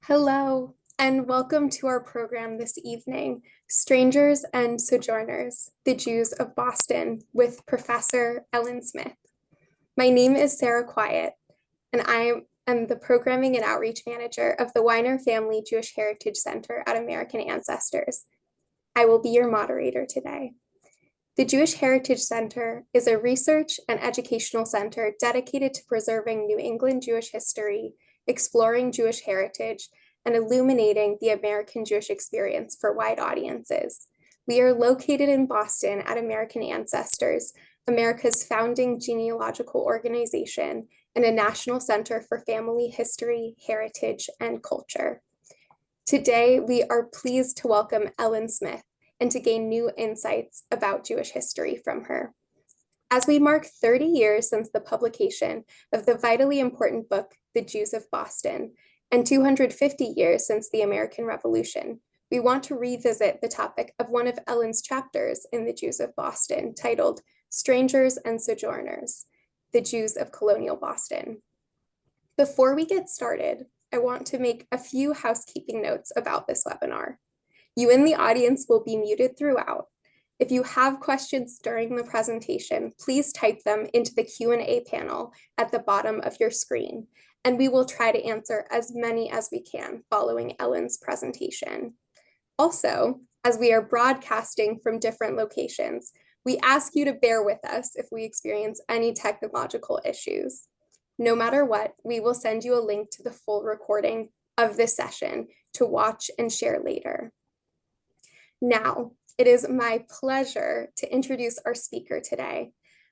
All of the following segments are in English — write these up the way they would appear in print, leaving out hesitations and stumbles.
Hello, and welcome to our program this evening, Strangers and Sojourners, the Jews of Boston, with Professor Ellen Smith. My name is Sarah Quiet, and I am the Programming and Outreach Manager of the Weiner Family Jewish Heritage Center at American Ancestors. I will be your moderator today. The Jewish Heritage Center is a research and educational center dedicated to preserving New England Jewish history, exploring Jewish heritage, and illuminating the American Jewish experience for wide audiences. We are located in Boston at American Ancestors, America's founding genealogical organization and a national center for family history, heritage, and culture. Today, we are pleased to welcome Ellen Smith and to gain new insights about Jewish history from her. As we mark 30 years since the publication of the vitally important book, The Jews of Boston, and 250 years since the American Revolution, we want to revisit the topic of one of Ellen's chapters in The Jews of Boston, titled Strangers and Sojourners, the Jews of Colonial Boston. Before we get started, I want to make a few housekeeping notes about this webinar. You in the audience will be muted throughout. If you have questions during the presentation, please type them into the Q&A panel at the bottom of your screen, and we will try to answer as many as we can following Ellen's presentation. Also, as we are broadcasting from different locations, we ask you to bear with us if we experience any technological issues. No matter what, we will send you a link to the full recording of this session to watch and share later. Now, it is my pleasure to introduce our speaker today.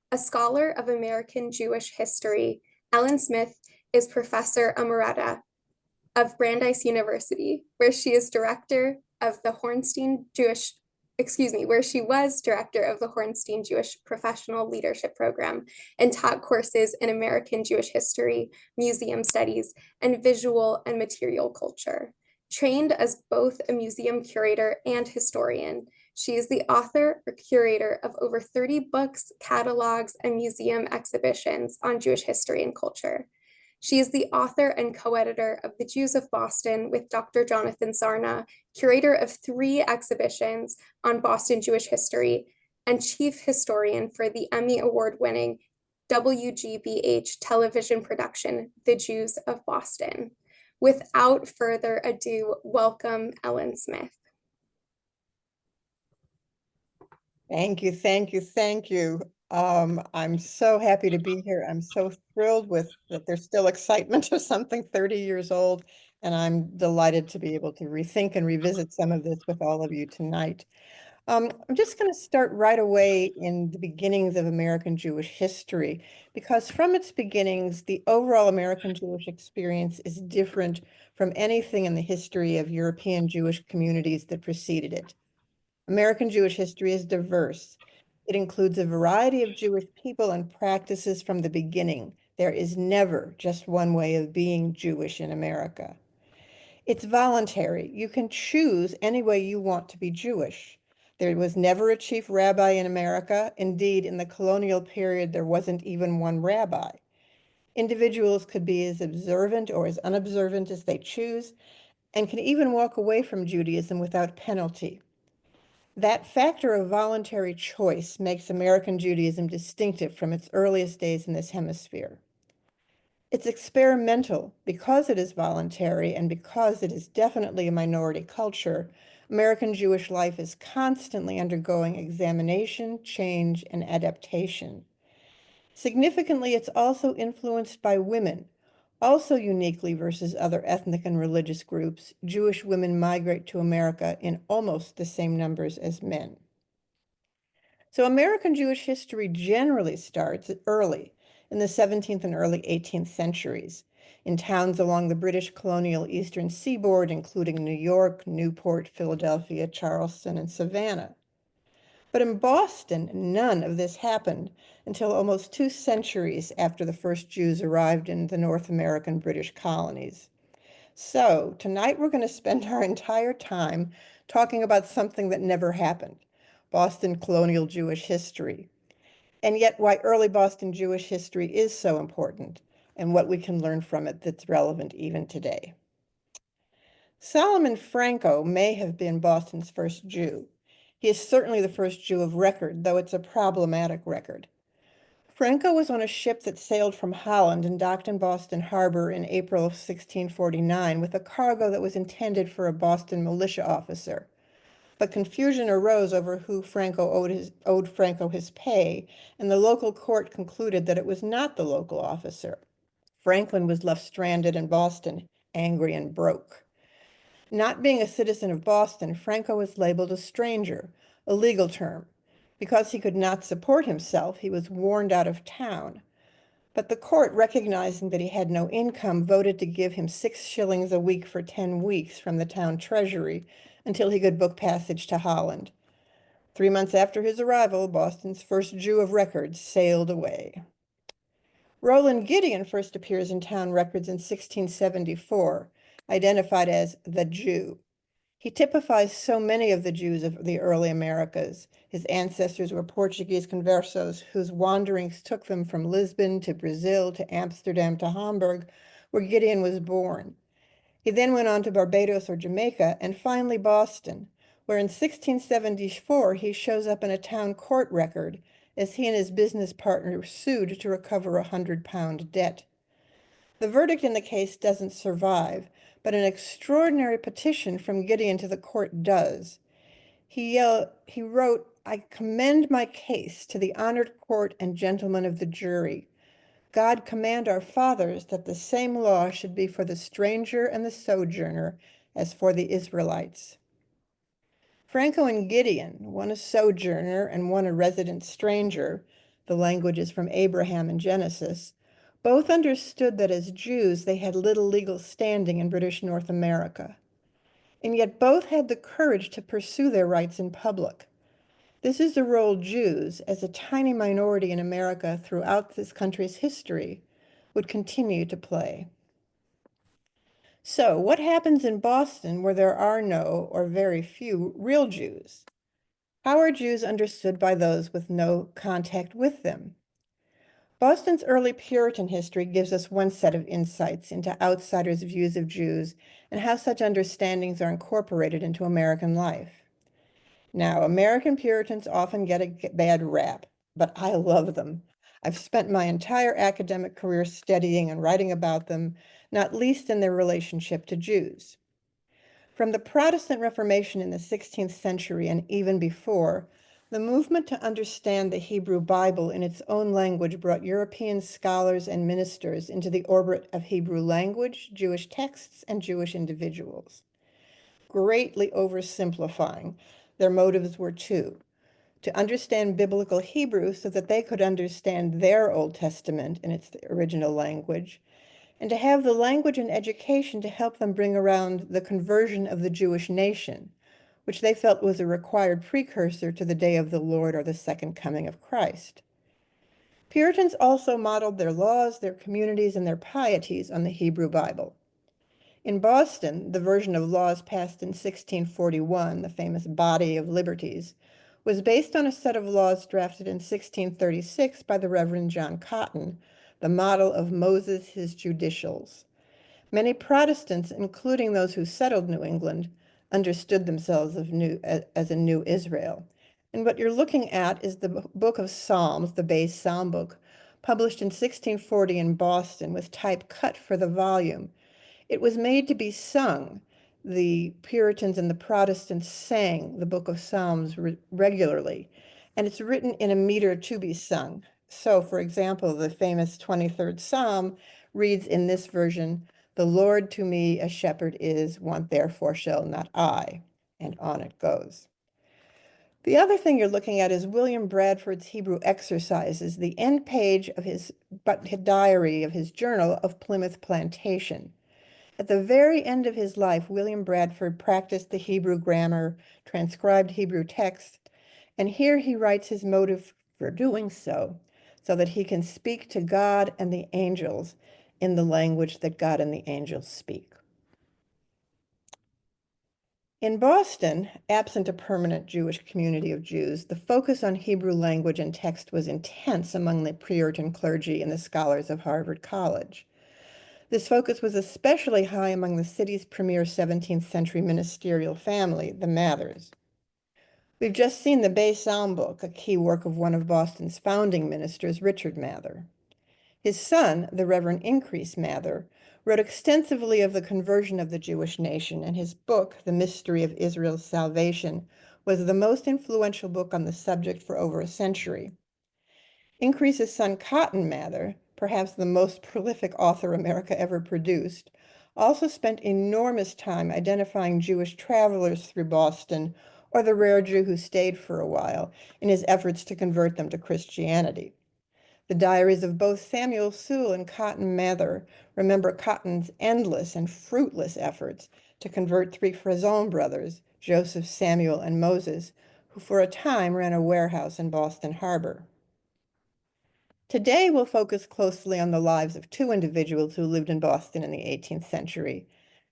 A scholar of American Jewish history, Ellen Smith is Professor Emerita of Brandeis University, where she is director of the Hornstein Jewish, where she was director of the Hornstein Jewish Professional Leadership Program and taught courses in American Jewish history, museum studies, and visual and material culture. Trained as both a museum curator and historian, she is the author or curator of over 30 books, catalogs, and museum exhibitions on Jewish history and culture. She is the author and co-editor of The Jews of Boston with Dr. Jonathan Sarna, curator of 3 exhibitions on Boston Jewish history, and chief historian for the Emmy Award-winning WGBH television production, The Jews of Boston. Without further ado, welcome Ellen Smith. Thank you, thank you, thank you. I'm so happy to be here. I'm so thrilled that there's still excitement of something 30 years old, and I'm delighted to be able to rethink and revisit some of this with all of you tonight. I'm just going to start right away in the beginnings of American Jewish history, because from its beginnings, the overall American Jewish experience is different from anything in the history of European Jewish communities that preceded it. American Jewish history is diverse. It includes a variety of Jewish people and practices from the beginning. There is never just one way of being Jewish in America. It's voluntary. You can choose any way you want to be Jewish. There was never a chief rabbi in America. Indeed, in the colonial period, there wasn't even one rabbi. Individuals could be as observant or as unobservant as they choose, and can even walk away from Judaism without penalty. That factor of voluntary choice makes American Judaism distinctive from its earliest days in this hemisphere. It's experimental because it is voluntary and because it is definitely a minority culture. American Jewish life is constantly undergoing examination, change, and adaptation. Significantly, it's also influenced by women. Also uniquely versus other ethnic and religious groups, Jewish women migrate to America in almost the same numbers as men. So American Jewish history generally starts early, in the 17th and early 18th centuries, in towns along the British colonial eastern seaboard, including New York, Newport, Philadelphia, Charleston, and Savannah. But in Boston, none of this happened until almost 2 centuries after the first Jews arrived in the North American British colonies. So tonight we're going to spend our entire time talking about something that never happened, Boston colonial Jewish history, and yet why early Boston Jewish history is so important and what we can learn from it that's relevant even today. Solomon Franco may have been Boston's first Jew. He is certainly the first Jew of record, though it's a problematic record. Franco was on a ship that sailed from Holland and docked in Boston Harbor in April of 1649 with a cargo that was intended for a Boston militia officer. But confusion arose over who Franco owed Franco his pay, and the local court concluded that it was not the local officer. Franklin was left stranded in Boston, angry and broke. Not being a citizen of Boston, Franco was labeled a stranger, a legal term. Because he could not support himself, he was warned out of town. But the court, recognizing that he had no income, voted to give him 6 shillings a week for 10 weeks from the town treasury until he could book passage to Holland. 3 months after his arrival, Boston's first Jew of record sailed away. Roland Gideon first appears in town records in 1674, identified as the Jew. He typifies so many of the Jews of the early Americas. His ancestors were Portuguese conversos whose wanderings took them from Lisbon to Brazil to Amsterdam to Hamburg, where Gideon was born. He then went on to Barbados or Jamaica, and finally Boston, where in 1674 he shows up in a town court record as he and his business partner sued to recover a £100 debt. The verdict in the case doesn't survive, but an extraordinary petition from Gideon to the court does. He wrote, "I commend my case to the honored court and gentlemen of the jury. God command our fathers that the same law should be for the stranger and the sojourner as for the Israelites." Franco and Gideon, one a sojourner and one a resident stranger, the language is from Abraham in Genesis, both understood that as Jews they had little legal standing in British North America. And yet both had the courage to pursue their rights in public. This is the role Jews, as a tiny minority in America throughout this country's history, would continue to play. So, what happens in Boston where there are no, or very few, real Jews? How are Jews understood by those with no contact with them? Boston's early Puritan history gives us one set of insights into outsiders' views of Jews and how such understandings are incorporated into American life. Now, American Puritans often get a bad rap, but I love them. I've spent my entire academic career studying and writing about them, not least in their relationship to Jews. From the Protestant Reformation in the 16th century and even before, the movement to understand the Hebrew Bible in its own language brought European scholars and ministers into the orbit of Hebrew language, Jewish texts, and Jewish individuals. Greatly oversimplifying, their motives were two: to understand biblical Hebrew so that they could understand their Old Testament in its original language, and to have the language and education to help them bring around the conversion of the Jewish nation, which they felt was a required precursor to the day of the Lord or the second coming of Christ. Puritans also modeled their laws, their communities, and their pieties on the Hebrew Bible. In Boston, the version of laws passed in 1641, the famous Body of Liberties, was based on a set of laws drafted in 1636 by the Reverend John Cotton, the model of Moses his judicials. Many Protestants, including those who settled New England, understood themselves as a new Israel. And what you're looking at is the Book of Psalms, the base psalm book, published in 1640 in Boston with type cut for the volume. It was made to be sung. The Puritans and the Protestants sang the Book of Psalms regularly, and it's written in a meter to be sung. So, for example, the famous 23rd Psalm reads in this version, "The Lord to me a shepherd is, want therefore shall not I," and on it goes. The other thing you're looking at is William Bradford's Hebrew Exercises, the end page of his diary of his journal of Plymouth Plantation. At the very end of his life, William Bradford practiced the Hebrew grammar, transcribed Hebrew text, and here he writes his motive for doing so that he can speak to God and the angels in the language that God and the angels speak. In Boston, absent a permanent Jewish community of Jews, the focus on Hebrew language and text was intense among the Puritan clergy and the scholars of Harvard College. This focus was especially high among the city's premier 17th century ministerial family, the Mathers. We've just seen the Bay Psalm Book, a key work of one of Boston's founding ministers, Richard Mather. His son, the Reverend Increase Mather, wrote extensively of the conversion of the Jewish nation, and his book, The Mystery of Israel's Salvation, was the most influential book on the subject for over a century. Increase's son, Cotton Mather, perhaps the most prolific author America ever produced, also spent enormous time identifying Jewish travelers through Boston, or the rare Jew who stayed for a while, in his efforts to convert them to Christianity. The diaries of both Samuel Sewall and Cotton Mather remember Cotton's endless and fruitless efforts to convert three Frezon brothers, Joseph, Samuel, and Moses, who for a time ran a warehouse in Boston Harbor. Today, we'll focus closely on the lives of two individuals who lived in Boston in the 18th century,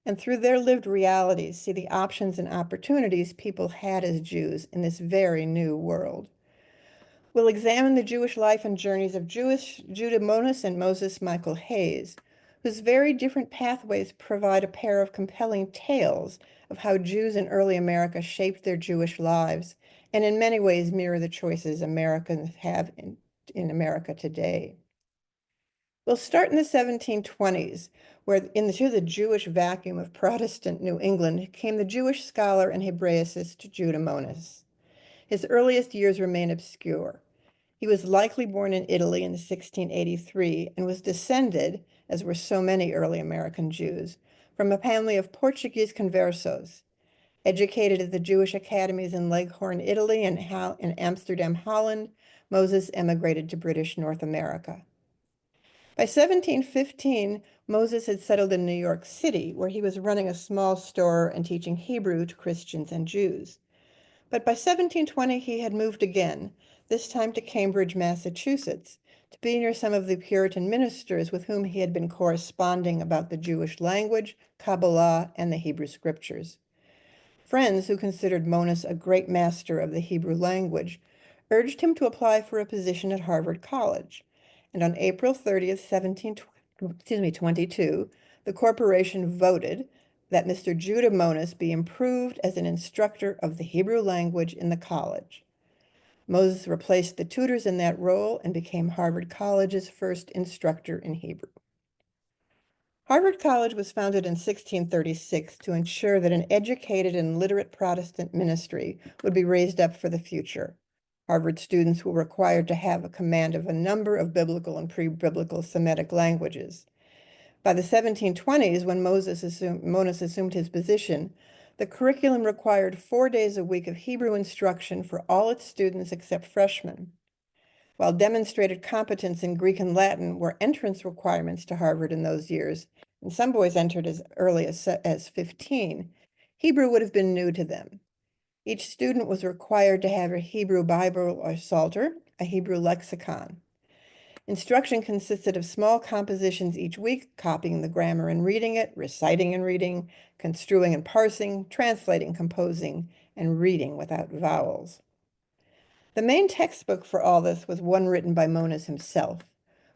and through their lived realities, see the options and opportunities people had as Jews in this very new world. We'll examine the Jewish life and journeys of Judah Monas and Moses Michael Hayes, whose very different pathways provide a pair of compelling tales of how Jews in early America shaped their Jewish lives, and in many ways mirror the choices Americans have in America today. We'll start in the 1720s, where into the Jewish vacuum of Protestant New England came the Jewish scholar and Hebraicist Judah Monas. His earliest years remain obscure. He was likely born in Italy in 1683 and was descended, as were so many early American Jews, from a family of Portuguese conversos. Educated at the Jewish academies in Leghorn, Italy, and in Amsterdam, Holland, Moses emigrated to British North America. By 1715, Moses had settled in New York City, where he was running a small store and teaching Hebrew to Christians and Jews. But by 1720, he had moved again, this time to Cambridge, Massachusetts, to be near some of the Puritan ministers with whom he had been corresponding about the Jewish language, Kabbalah, and the Hebrew scriptures. Friends who considered Monas a great master of the Hebrew language urged him to apply for a position at Harvard College, and on April 30th, 1722, the corporation voted that Mr. Judah Monas be improved as an instructor of the Hebrew language in the college. Moses replaced the tutors in that role and became Harvard College's first instructor in Hebrew. Harvard College was founded in 1636 to ensure that an educated and literate Protestant ministry would be raised up for the future. Harvard students were required to have a command of a number of biblical and pre-biblical Semitic languages. By the 1720s, when Monas assumed his position, the curriculum required 4 days a week of Hebrew instruction for all its students except freshmen. While demonstrated competence in Greek and Latin were entrance requirements to Harvard in those years, and some boys entered as early as 15, Hebrew would have been new to them. Each student was required to have a Hebrew Bible or Psalter, a Hebrew lexicon. Instruction consisted of small compositions each week, copying the grammar and reading it, reciting and reading, construing and parsing, translating, composing, and reading without vowels. The main textbook for all this was one written by Monas himself.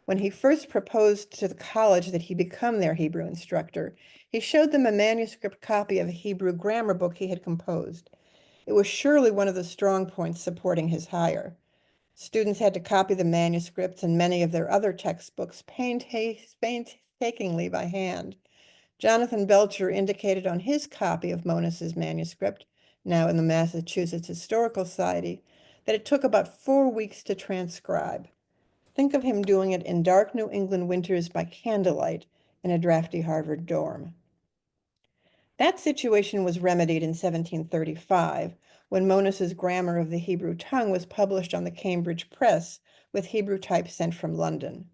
When he first proposed to the college that he become their Hebrew instructor, he showed them a manuscript copy of a Hebrew grammar book he had composed. It was surely one of the strong points supporting his hire. Students had to copy the manuscripts and many of their other textbooks painstakingly by hand. Jonathan Belcher indicated on his copy of Monas's manuscript, now in the Massachusetts Historical Society, that it took about 4 weeks to transcribe. Think of him doing it in dark New England winters by candlelight in a drafty Harvard dorm. That situation was remedied in 1735, when Monas's Grammar of the Hebrew Tongue was published on the Cambridge Press with Hebrew type sent from London.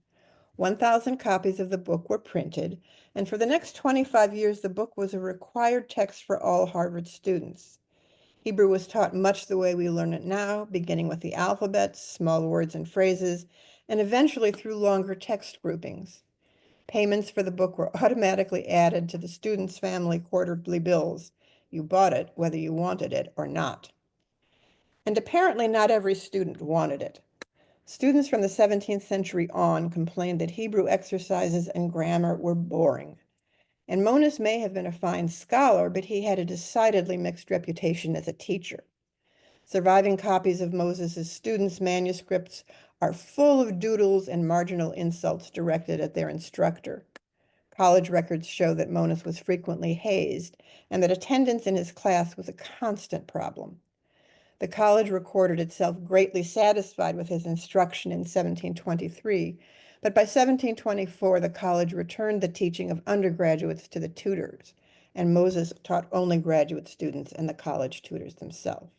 1,000 copies of the book were printed, and for the next 25 years, the book was a required text for all Harvard students. Hebrew was taught much the way we learn it now, beginning with the alphabet, small words and phrases, and eventually through longer text groupings. Payments for the book were automatically added to the student's family quarterly bills. You bought it whether you wanted it or not. And apparently not every student wanted it. Students from the 17th century on complained that Hebrew exercises and grammar were boring. And Monas may have been a fine scholar, but he had a decidedly mixed reputation as a teacher. Surviving copies of Moses's students' manuscripts are full of doodles and marginal insults directed at their instructor. College records show that Monas was frequently hazed and that attendance in his class was a constant problem. The college recorded itself greatly satisfied with his instruction in 1723, but by 1724 the college returned the teaching of undergraduates to the tutors, and Moses taught only graduate students and the college tutors themselves.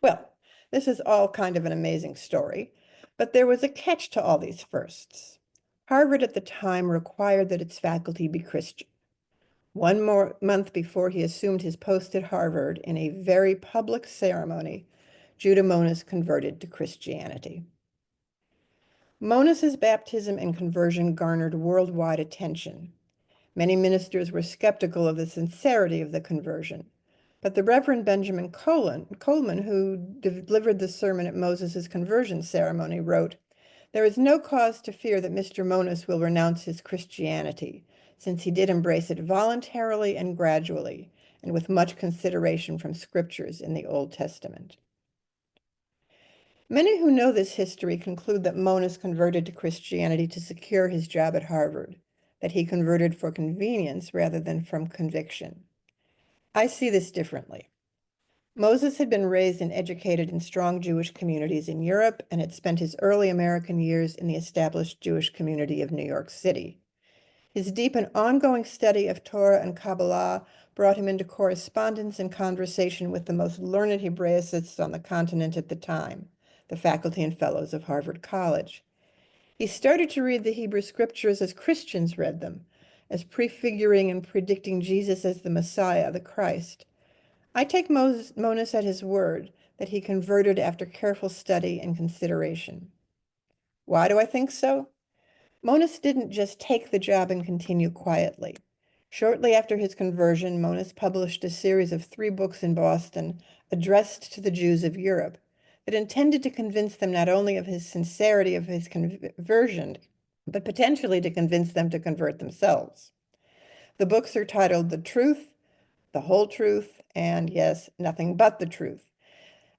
Well, this is all kind of an amazing story, but there was a catch to all these firsts. Harvard at the time required that its faculty be Christian. One more month before he assumed his post at Harvard, in a very public ceremony, Judah Monas converted to Christianity. Monas's baptism and conversion garnered worldwide attention. Many ministers were skeptical of the sincerity of the conversion, but the Reverend Benjamin Coleman, who delivered the sermon at Moses' conversion ceremony, wrote, "There is no cause to fear that Mr. Monas will renounce his Christianity, since he did embrace it voluntarily and gradually, and with much consideration from scriptures in the Old Testament." Many who know this history conclude that Monas converted to Christianity to secure his job at Harvard, that he converted for convenience rather than from conviction. I see this differently. Moses had been raised and educated in strong Jewish communities in Europe and had spent his early American years in the established Jewish community of New York City. His deep and ongoing study of Torah and Kabbalah brought him into correspondence and conversation with the most learned Hebraicists on the continent at the time, the faculty and fellows of Harvard College. He started to read the Hebrew scriptures as Christians read them, as prefiguring and predicting Jesus as the Messiah, the Christ. I take Monas at his word that he converted after careful study and consideration. Why do I think so? Monas didn't just take the job and continue quietly. Shortly after his conversion, Monas published a series of 3 books in Boston addressed to the Jews of Europe that intended to convince them not only of his sincerity of his conversion, but potentially to convince them to convert themselves. The books are titled The Truth, The Whole Truth, and yes, Nothing But the Truth.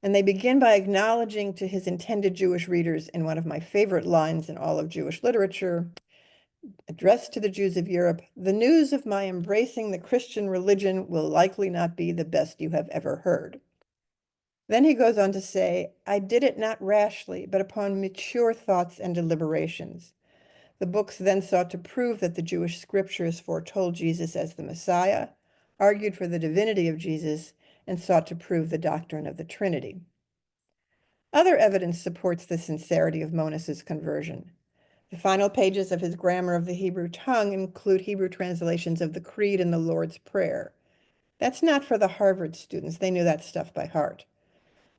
And they begin by acknowledging to his intended Jewish readers in one of my favorite lines in all of Jewish literature, addressed to the Jews of Europe, "The news of my embracing the Christian religion will likely not be the best you have ever heard." Then he goes on to say, "I did it not rashly, but upon mature thoughts and deliberations." The books then sought to prove that the Jewish scriptures foretold Jesus as the Messiah, argued for the divinity of Jesus, and sought to prove the doctrine of the Trinity. Other evidence supports the sincerity of Monas's conversion. The final pages of his Grammar of the Hebrew Tongue include Hebrew translations of the Creed and the Lord's Prayer. That's not for the Harvard students. They knew that stuff by heart.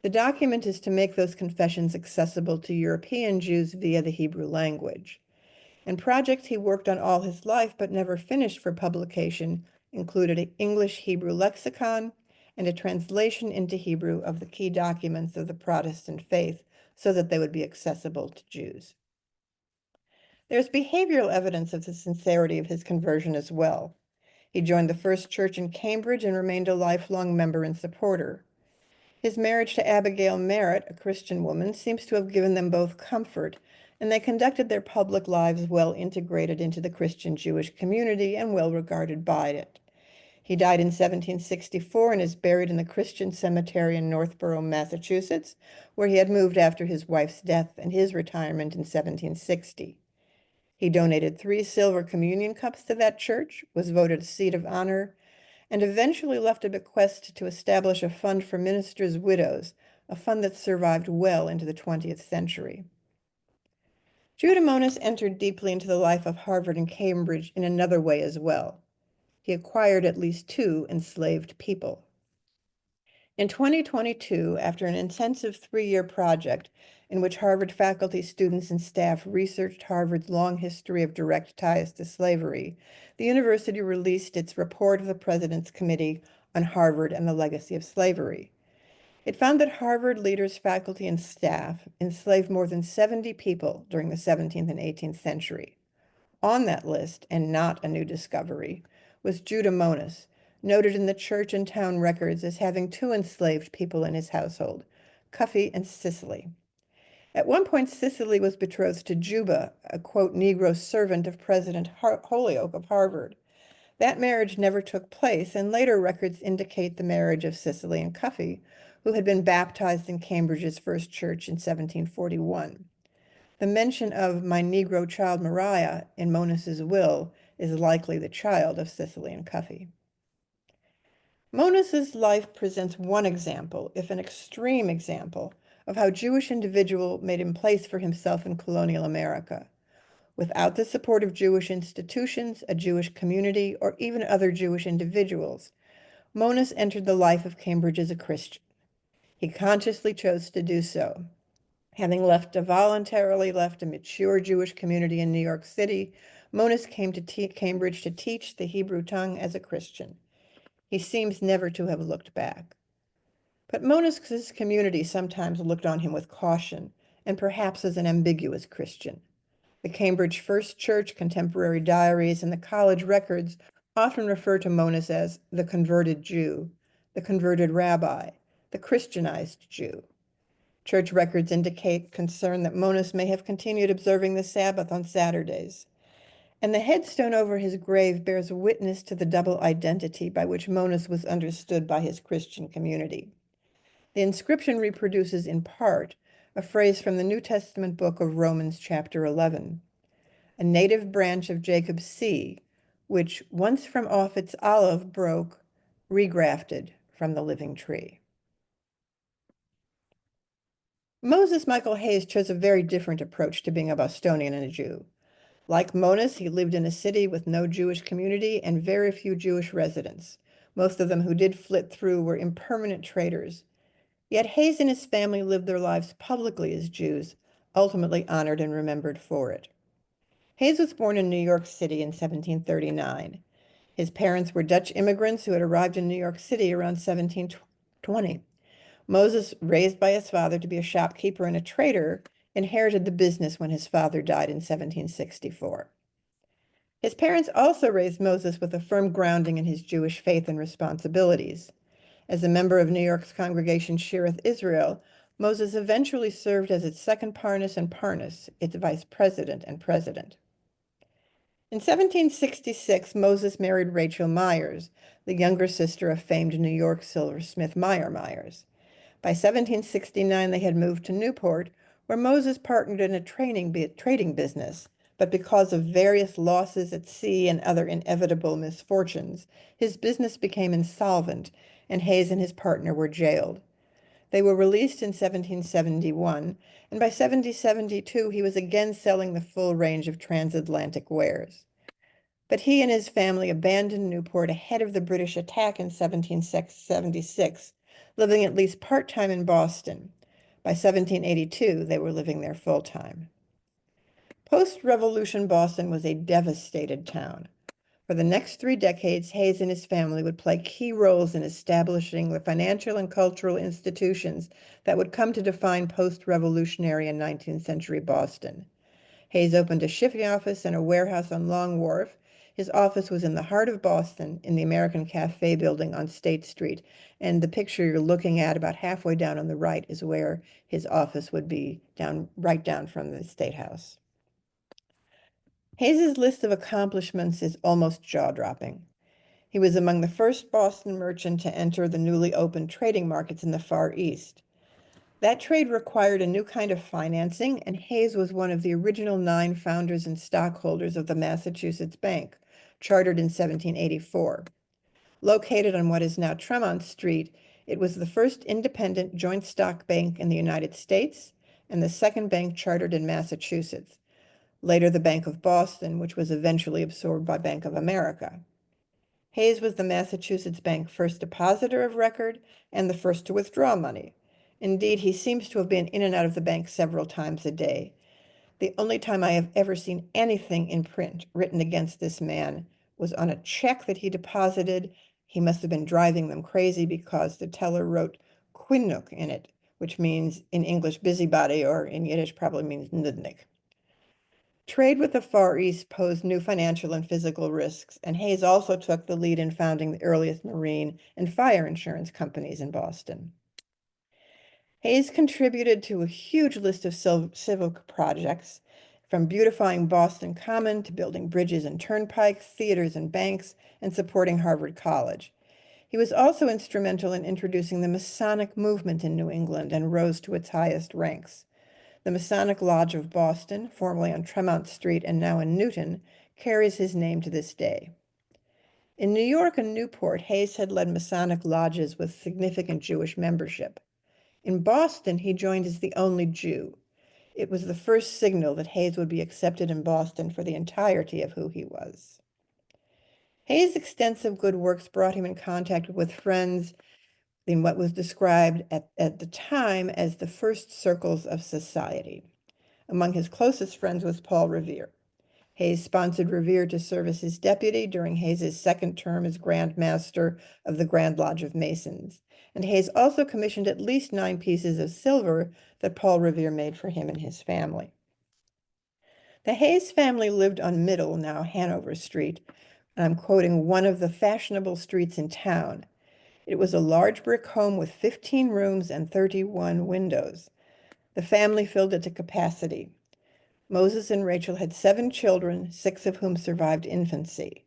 The document is to make those confessions accessible to European Jews via the Hebrew language. And projects he worked on all his life but never finished for publication included an English-Hebrew lexicon and a translation into Hebrew of the key documents of the Protestant faith so that they would be accessible to Jews. There's behavioral evidence of the sincerity of his conversion as well. He joined the First Church in Cambridge and remained a lifelong member and supporter. His marriage to Abigail Merritt, a Christian woman, seems to have given them both comfort, and they conducted their public lives well integrated into the Christian Jewish community and well regarded by it. He died in 1764 and is buried in the Christian Cemetery in Northborough, Massachusetts, where he had moved after his wife's death and his retirement in 1760. He donated 3 silver communion cups to that church, was voted a seat of honor, and eventually left a bequest to establish a fund for ministers' widows, a fund that survived well into the 20th century. Judah Monas entered deeply into the life of Harvard and Cambridge in another way as well. He acquired at least 2 enslaved people. In 2022, after an intensive 3-year project in which Harvard faculty, students, and staff researched Harvard's long history of direct ties to slavery, the university released its report of the President's Committee on Harvard and the Legacy of Slavery. It found that Harvard leaders, faculty, and staff enslaved more than 70 people during the 17th and 18th century. On that list, and not a new discovery, was Judah Monas, noted in the church and town records as having two enslaved people in his household, Cuffy and Cicely. At one point, Cicely was betrothed to Juba, a quote, Negro servant of President Holyoke of Harvard. That marriage never took place, and later records indicate the marriage of Cicely and Cuffy, who had been baptized in Cambridge's first church in 1741. The mention of my Negro child Mariah in Monas's will is likely the child of Cicely and Cuffy. Monas's life presents one example, if an extreme example, of how Jewish individual made a place for himself in colonial America. Without the support of Jewish institutions, a Jewish community, or even other Jewish individuals, Monas entered the life of Cambridge as a Christian. He consciously chose to do so. Having voluntarily left a mature Jewish community in New York City, Monas came to Cambridge to teach the Hebrew tongue as a Christian. He seems never to have looked back. But Monas's community sometimes looked on him with caution, and perhaps as an ambiguous Christian. The Cambridge First Church, contemporary diaries, and the college records often refer to Monas as the converted Jew, the converted rabbi, the Christianized Jew. Church records indicate concern that Monas may have continued observing the Sabbath on Saturdays. And the headstone over his grave bears witness to the double identity by which Monas was understood by his Christian community. The inscription reproduces in part a phrase from the New Testament book of Romans chapter 11. A native branch of Jacob's seed, which once from off its olive broke, regrafted from the living tree. Moses Michael Hayes chose a very different approach to being a Bostonian and a Jew. Like Monas, he lived in a city with no Jewish community and very few Jewish residents. Most of them who did flit through were impermanent traders. Yet Hayes and his family lived their lives publicly as Jews, ultimately honored and remembered for it. Hayes was born in New York City in 1739. His parents were Dutch immigrants who had arrived in New York City around 1720. Moses, raised by his father to be a shopkeeper and a trader, inherited the business when his father died in 1764. His parents also raised Moses with a firm grounding in his Jewish faith and responsibilities. As a member of New York's congregation Shearith Israel, Moses eventually served as its second Parnas and Parnas, its vice president and president. In 1766, Moses married Rachel Myers, the younger sister of famed New York silversmith Meyer Myers. By 1769, they had moved to Newport, where Moses partnered in a trading business, but because of various losses at sea and other inevitable misfortunes, his business became insolvent, and Hayes and his partner were jailed. They were released in 1771, and by 1772 he was again selling the full range of transatlantic wares. But he and his family abandoned Newport ahead of the British attack in 1776, living at least part-time in Boston. By 1782, they were living there full-time. Post-Revolution Boston was a devastated town. For the next 3 decades, Hayes and his family would play key roles in establishing the financial and cultural institutions that would come to define post-revolutionary and 19th century Boston. Hayes opened a shipping office and a warehouse on Long Wharf. His office was in the heart of Boston, in the American Cafe building on State Street, and the picture you're looking at about halfway down on the right is where his office would be, right down from the State House. Hayes's list of accomplishments is almost jaw-dropping. He was among the first Boston merchant to enter the newly opened trading markets in the Far East. That trade required a new kind of financing, and Hayes was one of the original 9 founders and stockholders of the Massachusetts Bank, chartered in 1784. Located on what is now Tremont Street, it was the first independent joint stock bank in the United States and the second bank chartered in Massachusetts. Later the Bank of Boston, which was eventually absorbed by Bank of America. Hayes was the Massachusetts Bank first depositor of record and the first to withdraw money. Indeed, he seems to have been in and out of the bank several times a day. The only time I have ever seen anything in print written against this man was on a check that he deposited. He must have been driving them crazy because the teller wrote, Quinnook in it, which means in English busybody, or in Yiddish probably means nudnik. Trade with the Far East posed new financial and physical risks, and Hayes also took the lead in founding the earliest marine and fire insurance companies in Boston. Hayes contributed to a huge list of civic projects, from beautifying Boston Common to building bridges and turnpikes, theaters and banks, and supporting Harvard College. He was also instrumental in introducing the Masonic movement in New England and rose to its highest ranks. The Masonic Lodge of Boston, formerly on Tremont Street and now in Newton, carries his name to this day. In New York and Newport, Hayes had led Masonic lodges with significant Jewish membership. In Boston, he joined as the only Jew. It was the first signal that Hayes would be accepted in Boston for the entirety of who he was. Hayes' extensive good works brought him in contact with friends in what was described at the time as the first circles of society. Among his closest friends was Paul Revere. Hayes sponsored Revere to serve as his deputy during Hayes's second term as Grand Master of the Grand Lodge of Masons, and Hayes also commissioned at least 9 pieces of silver that Paul Revere made for him and his family. The Hayes family lived on Middle, now Hanover Street, and I'm quoting, one of the fashionable streets in town. It was a large brick home with 15 rooms and 31 windows. The family filled it to capacity. Moses and Rachel had 7 children, 6 of whom survived infancy.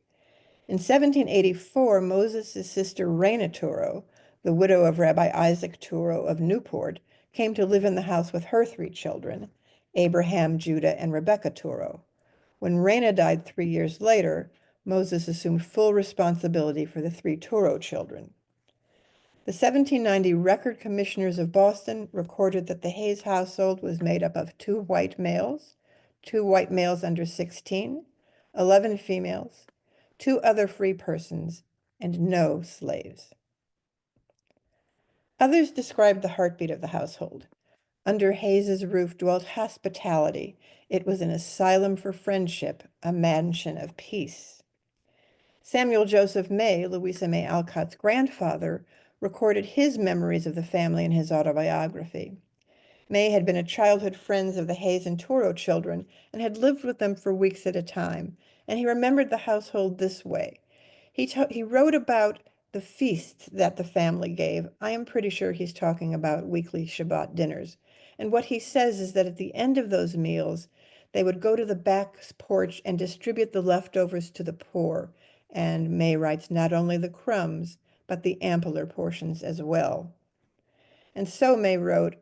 In 1784, Moses' sister Rena Turo, the widow of Rabbi Isaac Turo of Newport, came to live in the house with her 3 children, Abraham, Judah, and Rebecca Turo. When Rena died 3 years later, Moses assumed full responsibility for the 3 Turo children. The 1790 Record Commissioners of Boston recorded that the Hayes household was made up of 2 white males, 2 white males under 16, 11 females, 2 other free persons, and no slaves. Others described the heartbeat of the household. Under Hayes's roof dwelt hospitality. It was an asylum for friendship, a mansion of peace. Samuel Joseph May, Louisa May Alcott's grandfather, recorded his memories of the family in his autobiography. May had been a childhood friend of the Hayes and Turo children and had lived with them for weeks at a time, and he remembered the household this way. He wrote about the feasts that the family gave. I am pretty sure he's talking about weekly Shabbat dinners. And what he says is that at the end of those meals, they would go to the back porch and distribute the leftovers to the poor. And May writes, not only the crumbs, but the ampler portions as well. And so May wrote,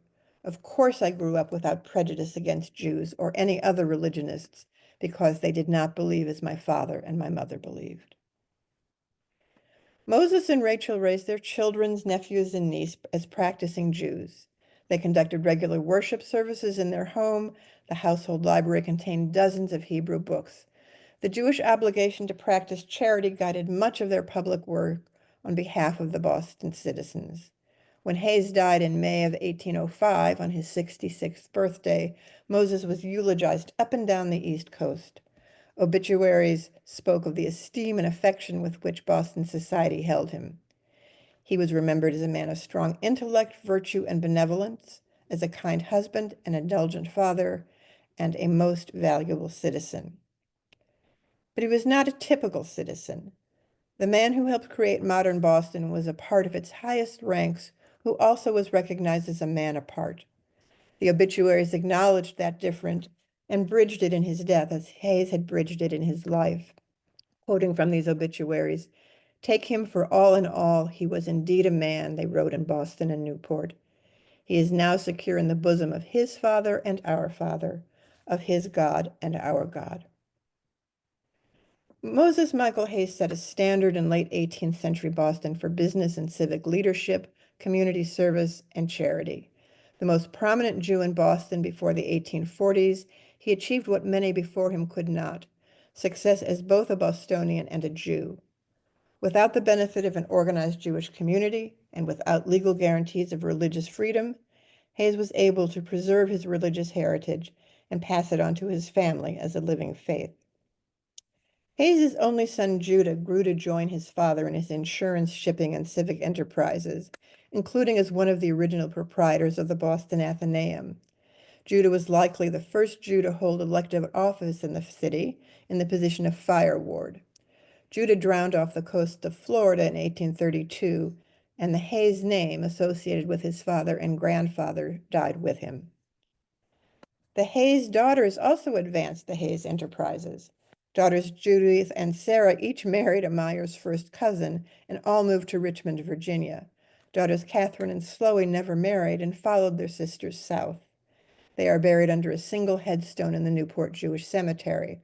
of course I grew up without prejudice against Jews or any other religionists because they did not believe as my father and my mother believed. Moses and Rachel raised their children's nephews and niece as practicing Jews. They conducted regular worship services in their home. The household library contained dozens of Hebrew books. The Jewish obligation to practice charity guided much of their public work on behalf of the Boston citizens. When Hayes died in May of 1805, on his 66th birthday, Moses was eulogized up and down the East Coast. Obituaries spoke of the esteem and affection with which Boston society held him. He was remembered as a man of strong intellect, virtue, and benevolence, as a kind husband, an indulgent father, and a most valuable citizen. But he was not a typical citizen. The man who helped create modern Boston was a part of its highest ranks, who also was recognized as a man apart. The obituaries acknowledged that difference and bridged it in his death as Hayes had bridged it in his life. Quoting from these obituaries, take him for all in all, he was indeed a man, they wrote in Boston and Newport. He is now secure in the bosom of his Father and our Father, of his God and our God. Moses Michael Hayes set a standard in late 18th century Boston for business and civic leadership, community service, and charity. The most prominent Jew in Boston before the 1840s, he achieved what many before him could not, success as both a Bostonian and a Jew. Without the benefit of an organized Jewish community and without legal guarantees of religious freedom, Hayes was able to preserve his religious heritage and pass it on to his family as a living faith. Hayes's only son Judah grew to join his father in his insurance, shipping, and civic enterprises, including as one of the original proprietors of the Boston Athenaeum. Judah was likely the first Jew to hold elective office in the city in the position of fire ward. Judah drowned off the coast of Florida in 1832, and the Hayes name associated with his father and grandfather died with him. The Hayes daughters also advanced the Hayes enterprises. Daughters Judith and Sarah each married a Myers first cousin and all moved to Richmond, Virginia. Daughters Catherine and Slowey never married and followed their sisters south. They are buried under a single headstone in the Newport Jewish Cemetery.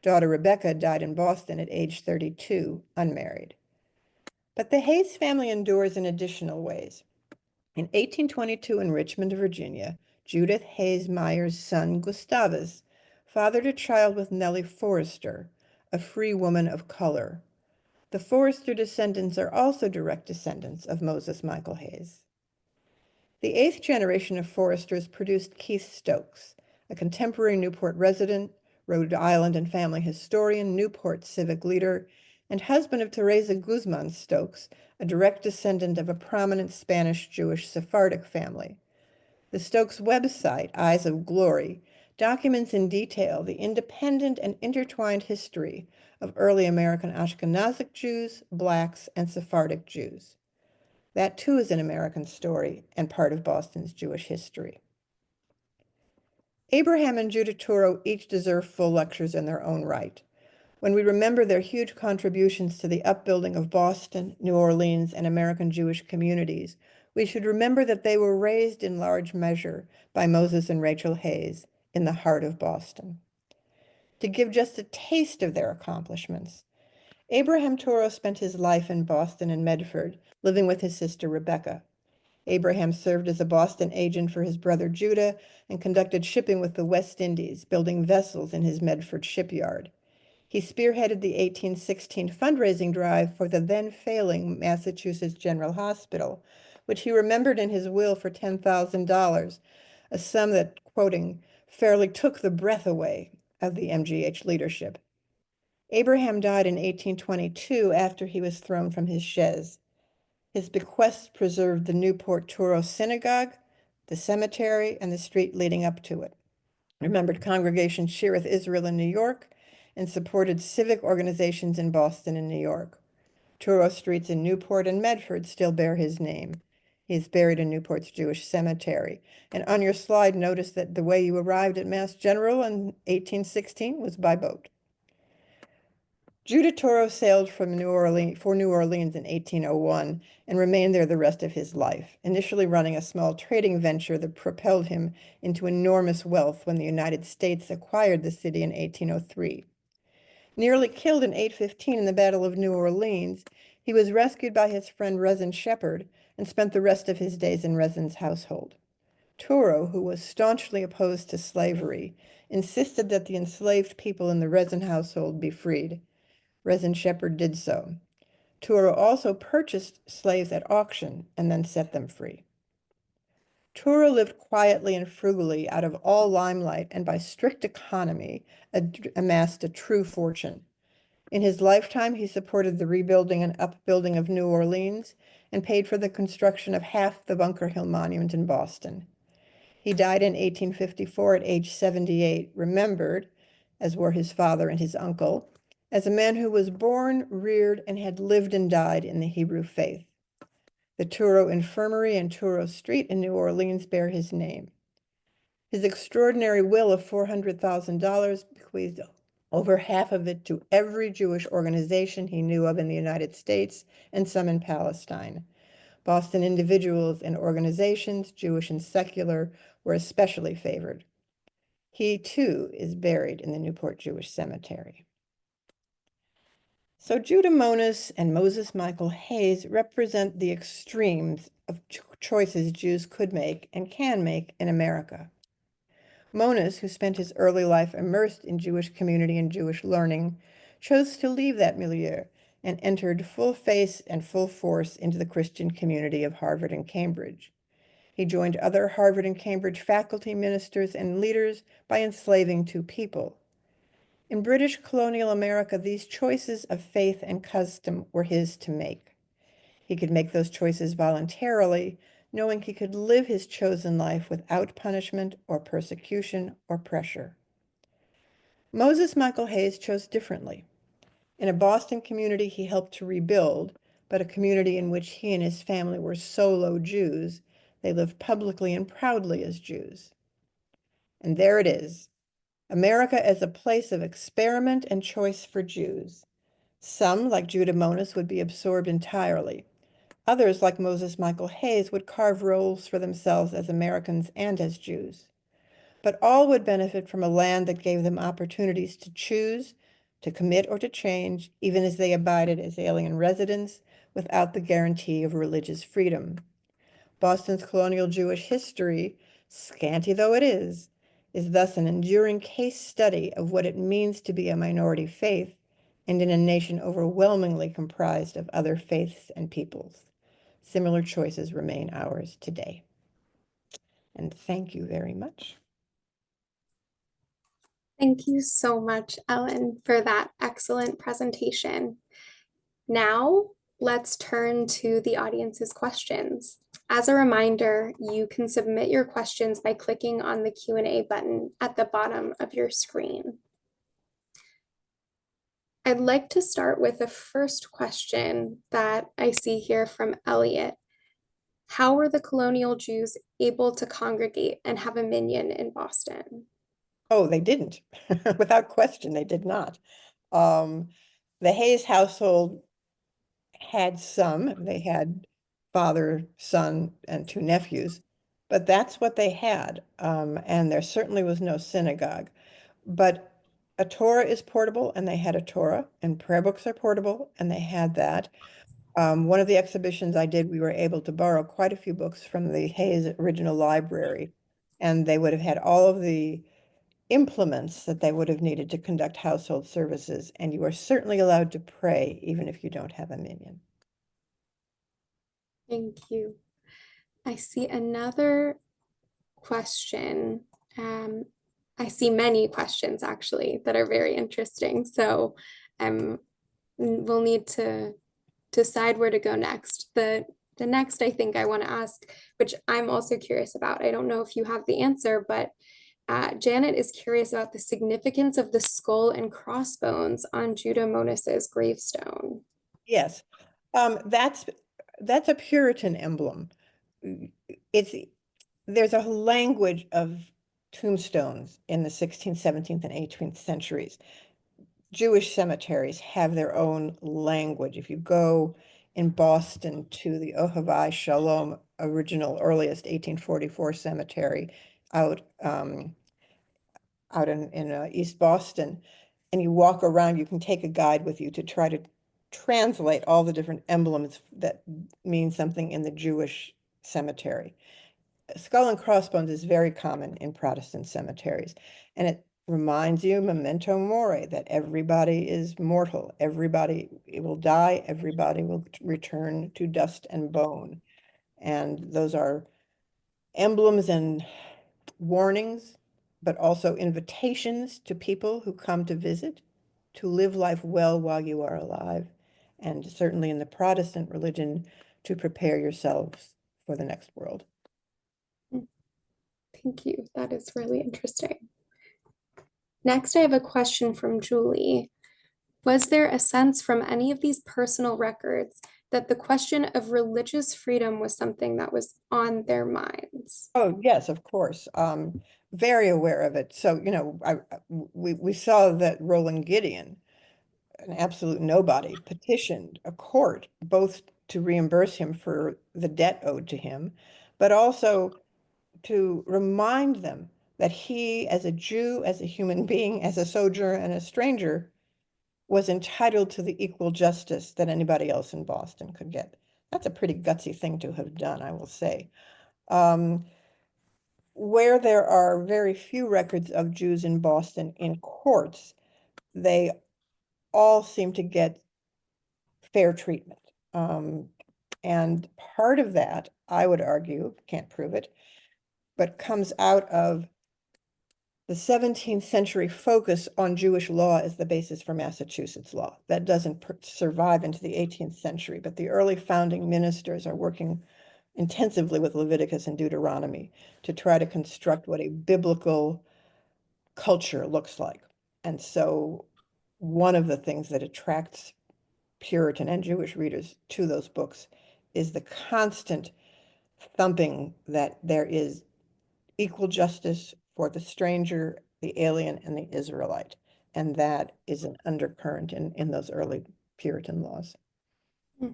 Daughter Rebecca died in Boston at age 32, unmarried. But the Hayes family endures in additional ways. In 1822 in Richmond, Virginia, Judith Hayes Myers' son Gustavus fathered a child with Nellie Forrester, a free woman of color. The Forrester descendants are also direct descendants of Moses Michael Hayes. The eighth generation of Forresters produced Keith Stokes, a contemporary Newport resident, Rhode Island and family historian, Newport civic leader, and husband of Teresa Guzman Stokes, a direct descendant of a prominent Spanish Jewish Sephardic family. The Stokes website, Eyes of Glory, documents in detail the independent and intertwined history of early American Ashkenazic Jews, Blacks, and Sephardic Jews. That too is an American story and part of Boston's Jewish history. Abraham and Judah Touro each deserve full lectures in their own right. When we remember their huge contributions to the upbuilding of Boston, New Orleans, and American Jewish communities, we should remember that they were raised in large measure by Moses and Rachel Hayes in the heart of Boston. To give just a taste of their accomplishments, Abraham Touro spent his life in Boston and Medford, living with his sister Rebecca. Abraham served as a Boston agent for his brother Judah and conducted shipping with the West Indies, building vessels in his Medford shipyard. He spearheaded the 1816 fundraising drive for the then failing Massachusetts General Hospital, which he remembered in his will for $10,000, a sum that, quoting, fairly took the breath away of the MGH leadership. Abraham died in 1822 after he was thrown from his chaise. His bequests preserved the Newport Touro Synagogue, the cemetery, and the street leading up to it. Remembered Congregation Shearith Israel in New York, and supported civic organizations in Boston and New York. Touro streets in Newport and Medford still bear his name. He is buried in Newport's Jewish Cemetery. And on your slide, notice that the way you arrived at Mass General in 1816 was by boat. Judah Touro sailed for New Orleans in 1801 and remained there the rest of his life, initially running a small trading venture that propelled him into enormous wealth when the United States acquired the city in 1803. Nearly killed in 815 in the Battle of New Orleans, he was rescued by his friend Rezin Shepherd and spent the rest of his days in Rezin's household. Touro, who was staunchly opposed to slavery, insisted that the enslaved people in the Rezin household be freed. Rezin Shepherd did so. Touro also purchased slaves at auction and then set them free. Touro lived quietly and frugally out of all limelight and by strict economy amassed a true fortune. In his lifetime, he supported the rebuilding and upbuilding of New Orleans and paid for the construction of half the Bunker Hill Monument in Boston. He died in 1854 at age 78, remembered, as were his father and his uncle, as a man who was born, reared, and had lived and died in the Hebrew faith. The Touro Infirmary and Touro Street in New Orleans bear his name. His extraordinary will of $400,000 bequeathed over half of it to every Jewish organization he knew of in the United States and some in Palestine. Boston individuals and organizations, Jewish and secular, were especially favored. He, too, is buried in the Newport Jewish Cemetery. So Judah Monas and Moses Michael Hayes represent the extremes of choices Jews could make and can make in America. Monas, who spent his early life immersed in Jewish community and Jewish learning, chose to leave that milieu and entered full face and full force into the Christian community of Harvard and Cambridge. He joined other Harvard and Cambridge faculty, ministers, and leaders by enslaving two people. In British colonial America, these choices of faith and custom were his to make. He could make those choices voluntarily, knowing he could live his chosen life without punishment or persecution or pressure. Moses Michael Hayes chose differently. In a Boston community he helped to rebuild, but a community in which he and his family were solo Jews, they lived publicly and proudly as Jews. And there it is, America as a place of experiment and choice for Jews. Some, like Judah Monas, would be absorbed entirely. Others, like Moses Michael Hayes, would carve roles for themselves as Americans and as Jews. But all would benefit from a land that gave them opportunities to choose, to commit or to change, even as they abided as alien residents without the guarantee of religious freedom. Boston's colonial Jewish history, scanty though it is thus an enduring case study of what it means to be a minority faith and in a nation overwhelmingly comprised of other faiths and peoples. Similar choices remain ours today. And thank you very much. Thank you so much, Ellen, for that excellent presentation. Now, let's turn to the audience's questions. As a reminder, you can submit your questions by clicking on the Q&A button at the bottom of your screen. I'd like to start with the first question that I see here from Elliot. How were the colonial Jews able to congregate and have a minyan in Boston? Oh, they didn't. Without question, they did not. Um, the Hayes household had some. They had father, son, and two nephews, but that's what they had. And there certainly was no synagogue. But a Torah is portable, and they had a Torah, and prayer books are portable, and they had that. One of the exhibitions I did, we were able to borrow quite a few books from the Hayes Original Library, and they would have had all of the implements that they would have needed to conduct household services, and you are certainly allowed to pray even if you don't have a minyan. Thank you. I see another question. I see many questions actually that are very interesting. So we'll need to decide where to go next. The next I think I want to ask, which I'm also curious about. I don't know if you have the answer, but Janet is curious about the significance of the skull and crossbones on Judah Monas's gravestone. Yes, um, that's that's a Puritan emblem. It's there's a language of tombstones in the 16th, 17th, and 18th centuries. Jewish cemeteries have their own language. If you go in Boston to the Ohavai Shalom original earliest 1844 cemetery out out in East Boston, and you walk around, you can take a guide with you to try to translate all the different emblems that mean something in the Jewish cemetery. Skull and crossbones is very common in Protestant cemeteries, and it reminds you, memento mori, that everybody is mortal. Everybody will die. Everybody will return to dust and bone. And those are emblems and warnings, but also invitations to people who come to visit to live life well while you are alive. And certainly in the Protestant religion, to prepare yourselves for the next world. Thank you. That is really interesting. Next, I have a question from Julie. Was there a sense from any of these personal records that the question of religious freedom was something that was on their minds? Oh, yes, of course. Very aware of it. So, you know, we saw that Roland Gideon, an absolute nobody, petitioned a court both to reimburse him for the debt owed to him, but also to remind them that he, as a Jew, as a human being, as a sojourner and a stranger, was entitled to the equal justice that anybody else in Boston could get. That's a pretty gutsy thing to have done, I will say. Where there are very few records of Jews in Boston in courts, they all seem to get fair treatment. And part of that, I would argue, can't prove it, but comes out of The 17th century focus on Jewish law is the basis for Massachusetts law. That doesn't survive into the 18th century, but the early founding ministers are working intensively with Leviticus and Deuteronomy to try to construct what a biblical culture looks like. And so one of the things that attracts Puritan and Jewish readers to those books is the constant thumping that there is equal justice for the stranger, the alien, and the Israelite. And that is an undercurrent in those early Puritan laws. Mm.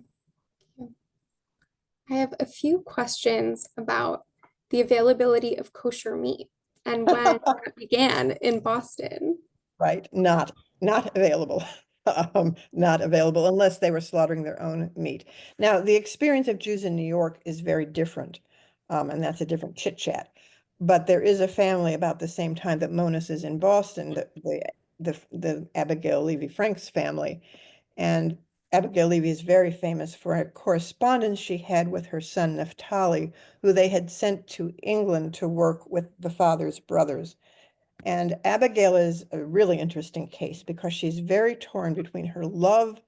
I have a few questions about the availability of kosher meat and when that began in Boston. Right? Not available. Not available unless they were slaughtering their own meat. Now, the experience of Jews in New York is very different, and that's a different chit chat. But there is a family about the same time that Monas is in Boston, the Abigail Levy Franks family. And Abigail Levy is very famous for a correspondence she had with her son Naphtali, who they had sent to England to work with the father's brothers. And Abigail is a really interesting case because she's very torn between her love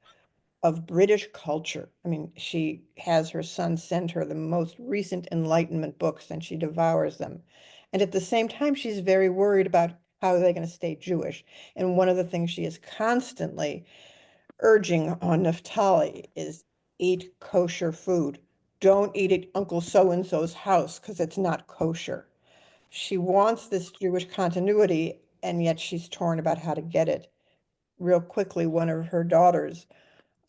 of British culture. I mean, she has her son send her the most recent Enlightenment books and she devours them. And at the same time, she's very worried about how they're going to stay Jewish. And one of the things she is constantly urging on Naphtali is eat kosher food. Don't eat at Uncle so-and-so's house because it's not kosher. She wants this Jewish continuity, and yet she's torn about how to get it. Real quickly, one of her daughters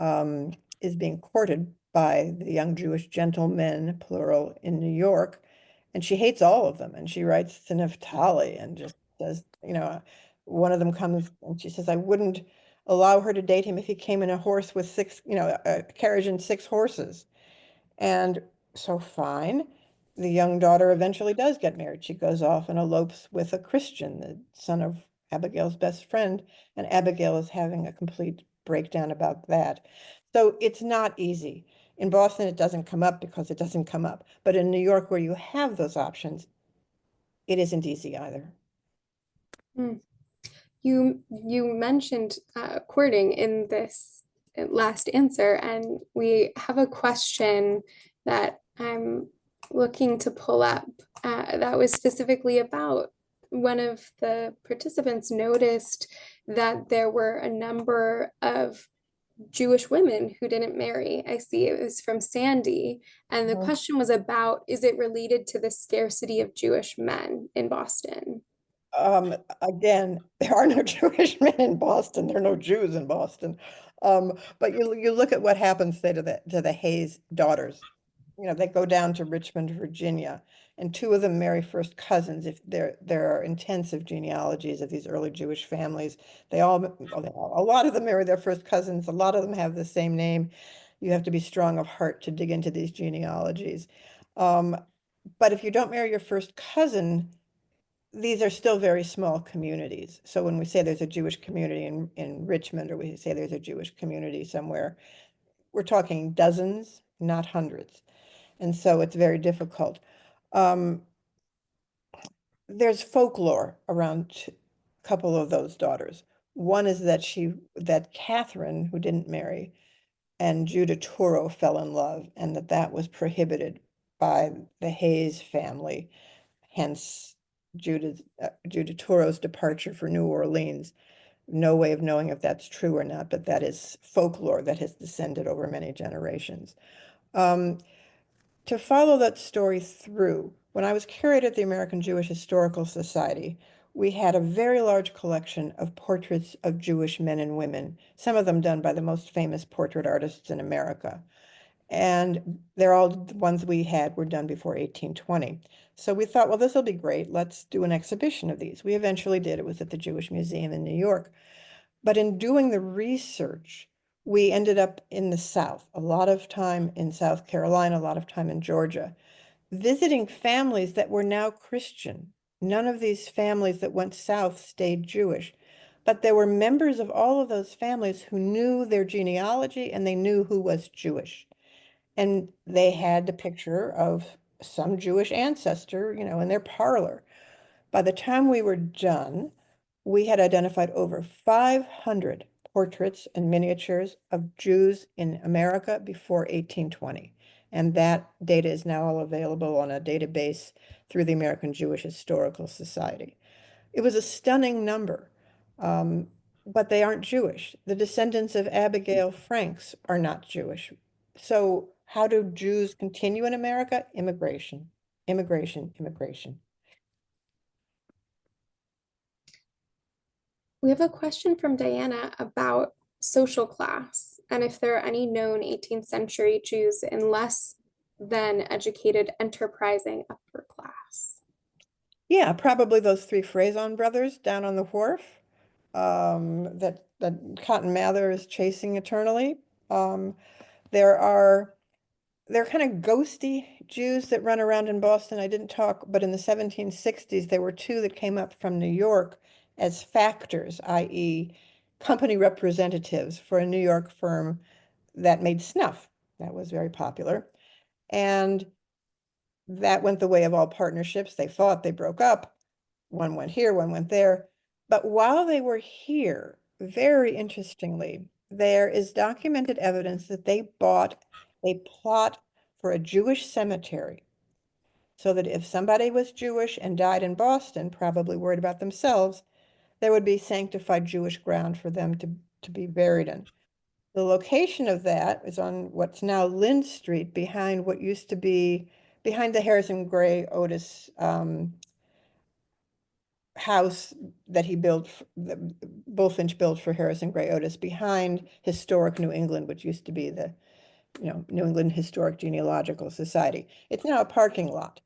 is being courted by the young Jewish gentlemen, plural, in New York, and she hates all of them. And she writes to Naphtali and just says, one of them comes and she says, I wouldn't allow her to date him if he came in a horse with six, a carriage and six horses. And so fine, the young daughter eventually does get married. She goes off and elopes with a Christian, the son of Abigail's best friend, and Abigail is having a complete breakdown about that. So it's not easy. In Boston, it doesn't come up because it doesn't come up. But in New York, where you have those options, it isn't easy either. Mm. You mentioned courting in this last answer, and we have a question that I'm looking to pull up that was specifically about one of the participants noticed that there were a number of Jewish women who didn't marry. I see it was from Sandy, and the Mhm. question was about, is it related to the scarcity of Jewish men in Boston? Again, there are no Jewish men in Boston. There are no Jews in Boston. But you look at what happens, say, to the Hayes daughters. They go down to Richmond, Virginia, and two of them marry first cousins. If there are intensive genealogies of these early Jewish families, a lot of them marry their first cousins. A lot of them have the same name. You have to be strong of heart to dig into these genealogies. Um, but if you don't marry your first cousin, these are still very small communities. So when we say there's a Jewish community in Richmond, or we say there's a Jewish community somewhere, we're talking dozens, not hundreds. And so it's very difficult. Um, there's folklore around a couple of those daughters. One is that Catherine, who didn't marry, and Judah Turo fell in love, and that was prohibited by the Hayes family, hence Judah Turo's departure for New Orleans. No way of knowing if that's true or not, but that is folklore that has descended over many generations. Um, to follow that story through, when I was curator at the American Jewish Historical Society, we had a very large collection of portraits of Jewish men and women, some of them done by the most famous portrait artists in America. And they're all the ones we had were done before 1820. So we thought, well, this will be great. Let's do an exhibition of these. We eventually did. It was at the Jewish Museum in New York. But in doing the research, we ended up in the South, a lot of time in South Carolina, a lot of time in Georgia, visiting families that were now Christian. None of these families that went south stayed Jewish, but there were members of all of those families who knew their genealogy and they knew who was Jewish. And they had the picture of some Jewish ancestor, in their parlor. By the time we were done, we had identified over 500 portraits and miniatures of Jews in America before 1820. And that data is now all available on a database through the American Jewish Historical Society. It was a stunning number, um, but they aren't Jewish. The descendants of Abigail Franks are not Jewish. So how do Jews continue in America? Immigration, immigration, immigration. We have a question from Diana about social class and if there are any known 18th century Jews in less than educated, enterprising upper class. Yeah, probably those three Frezon brothers down on the wharf that Cotton Mather is chasing eternally. Um, there are they're kind of ghosty Jews that run around in Boston. I didn't talk, but in the 1760s, there were two that came up from New York as factors, i.e., company representatives for a New York firm that made snuff. That was very popular. And that went the way of all partnerships. They fought, they broke up. One went here, one went there. But while they were here, very interestingly, there is documented evidence that they bought a plot for a Jewish cemetery so that if somebody was Jewish and died in Boston, probably worried about themselves, there would be sanctified Jewish ground for them to be buried in. The location of that is on what's now Lynn Street, behind what used to be behind the Harrison Gray Otis house that he built, that Bulfinch built for Harrison Gray Otis, behind historic New England, which used to be the New England Historic Genealogical Society. It's now a parking lot.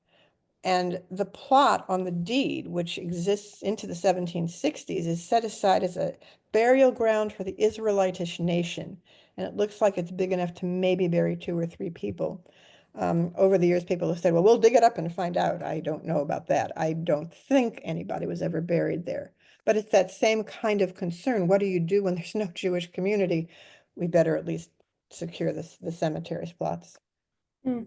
And the plot on the deed, which exists into the 1760s, is set aside as a burial ground for the Israelitish nation. And it looks like it's big enough to maybe bury 2 or 3 people. Over the years, people have said, well, we'll dig it up and find out. I don't know about that. I don't think anybody was ever buried there. But it's that same kind of concern. What do you do when there's no Jewish community? We better at least secure the cemetery plots. Hmm.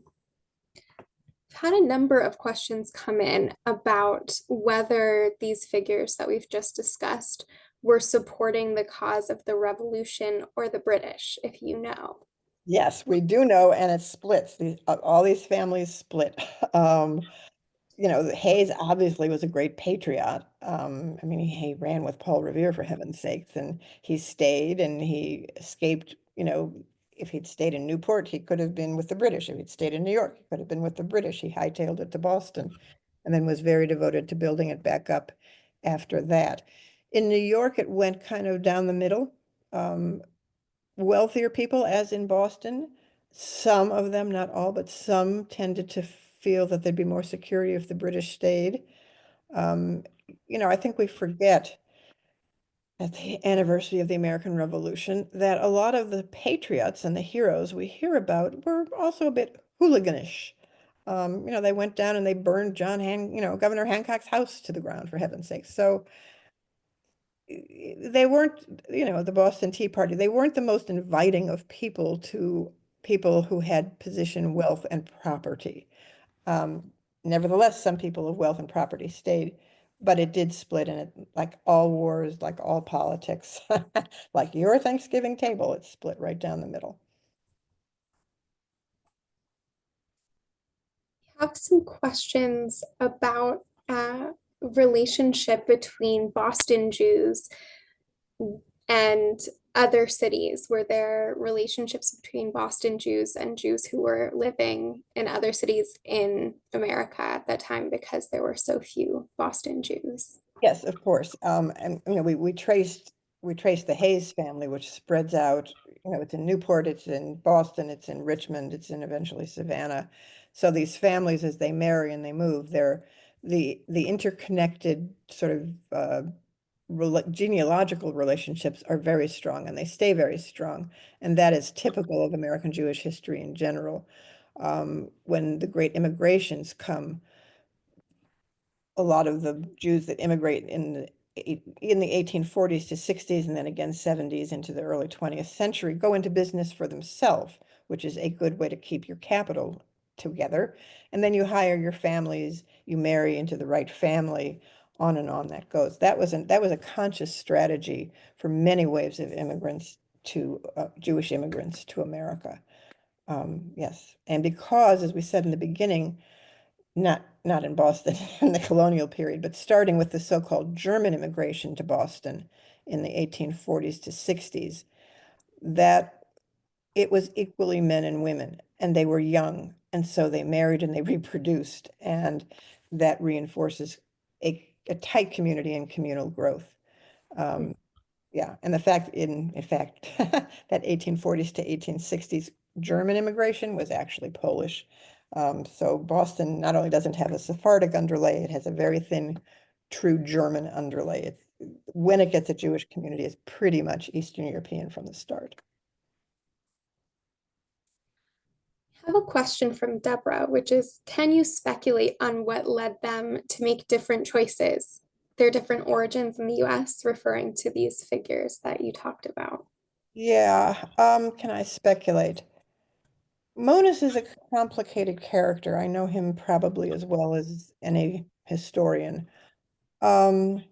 I've had a number of questions come in about whether these figures that we've just discussed were supporting the cause of the revolution or the British, if you know. Yes, we do know, and it splits. All these families split. Um, Hayes obviously was a great patriot. I mean, he ran with Paul Revere for heaven's sakes, and he stayed and he escaped. If he'd stayed in Newport, he could have been with the British. If he'd stayed in New York, he could have been with the British. He hightailed it to Boston and then was very devoted to building it back up after that. In New York, it went kind of down the middle. Um, Wealthier people, as in Boston, some of them, not all, but some tended to feel that there'd be more security if the British stayed. Um, I think we forget at the anniversary of the American Revolution that a lot of the patriots and the heroes we hear about were also a bit hooliganish. They went down and they burned Governor Hancock's house to the ground, for heaven's sake. So they weren't, the Boston Tea Party, they weren't the most inviting of people to people who had position, wealth, and property. Nevertheless, some people of wealth and property stayed, but it did split, and it, like all wars, like all politics, like your Thanksgiving table, it split right down the middle. I have some questions about relationship between Boston Jews and other cities. Were there relationships between Boston Jews and Jews who were living in other cities in America at that time because there were so few Boston Jews? Yes, of course. And we traced the Hayes family, which spreads out. It's in Newport, it's in Boston, it's in Richmond, it's in eventually Savannah. So these families, as they marry and they move, they're the interconnected sort of genealogical relationships are very strong, and they stay very strong. And that is typical of American Jewish history in general. When the great immigrations come, a lot of the Jews that immigrate in the 1840s to 60s and then again 70s into the early 20th century go into business for themselves, which is a good way to keep your capital together. And then you hire your families, you marry into the right family. on and on that goes. That was a conscious strategy for many waves of immigrants to Jewish immigrants to America. Yes, and because, as we said in the beginning, not in Boston in the colonial period, but starting with the so-called German immigration to Boston in the 1840s to 60s, that it was equally men and women, and they were young, and so they married and they reproduced, and that reinforces a tight community and communal growth. Um, yeah, and the fact, in fact, that 1840s to 1860s German immigration was actually Polish. So Boston not only doesn't have a Sephardic underlay, it has a very thin, true German underlay. It's, when it gets a Jewish community, it's pretty much Eastern European from the start. I have a question from Deborah, which is, can you speculate on what led them to make different choices, their different origins in the US, referring to these figures that you talked about? Yeah, can I speculate? Monas is a complicated character. I know him probably as well as any historian. Um,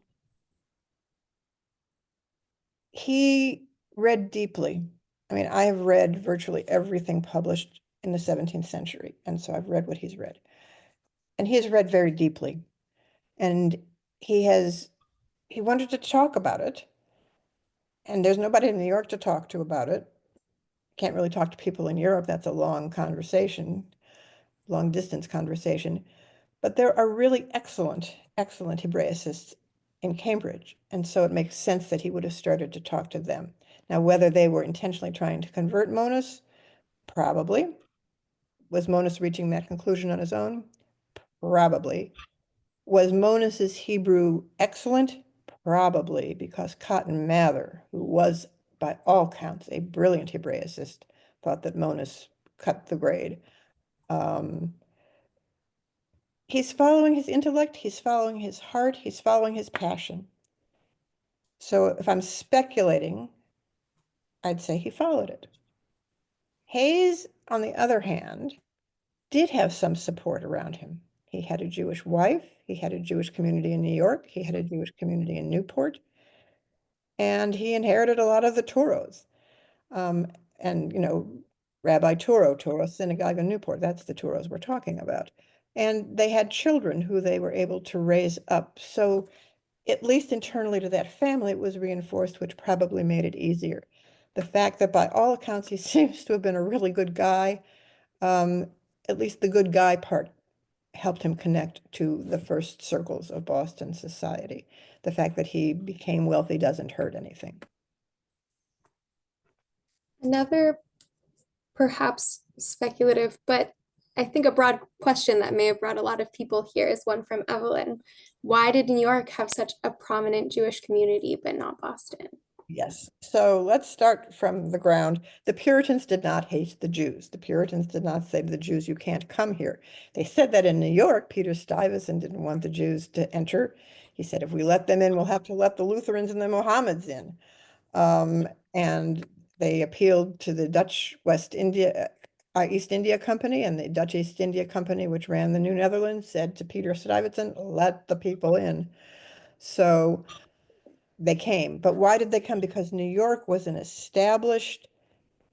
he read deeply. I mean, I have read virtually everything published in the 17th century, and so I've read what he's read. And he has read very deeply, and he has he wanted to talk about it, and there's nobody in New York to talk to about it. Can't really talk to people in Europe. That's a long conversation, long distance conversation. But there are really excellent, excellent Hebraicists in Cambridge. And so it makes sense that he would have started to talk to them. Now, whether they were intentionally trying to convert Monas, probably. Was Monas reaching that conclusion on his own? Probably. Was Monas's Hebrew excellent? Probably, because Cotton Mather, who was by all counts a brilliant Hebraicist, thought that Monas cut the grade. Um, he's following his intellect, he's following his heart, he's following his passion. So if I'm speculating, I'd say he followed it. Hayes, on the other hand, did have some support around him. He had a Jewish wife, he had a Jewish community in New York, he had a Jewish community in Newport, and he inherited a lot of the Toros. Um, and, Rabbi Toro Synagogue in Newport, that's the Toros we're talking about. And they had children who they were able to raise up. So at least internally to that family, it was reinforced, which probably made it easier. The fact that by all accounts, he seems to have been a really good guy, um, at least the good guy part helped him connect to the first circles of Boston society. The fact that he became wealthy doesn't hurt anything. Another perhaps speculative, but I think a broad question that may have brought a lot of people here is one from Evelyn. Why did New York have such a prominent Jewish community, but not Boston? Yes. So let's start from the ground. The Puritans did not hate the Jews. The Puritans did not say to the Jews, you can't come here. They said that in New York. Peter Stuyvesant didn't want the Jews to enter. He said, if we let them in, we'll have to let the Lutherans and the Mohammeds in. And they appealed to the Dutch East India Company, and the Dutch East India Company, which ran the New Netherlands, said to Peter Stuyvesant, let the people in. So they came. But why did they come? Because New York was an established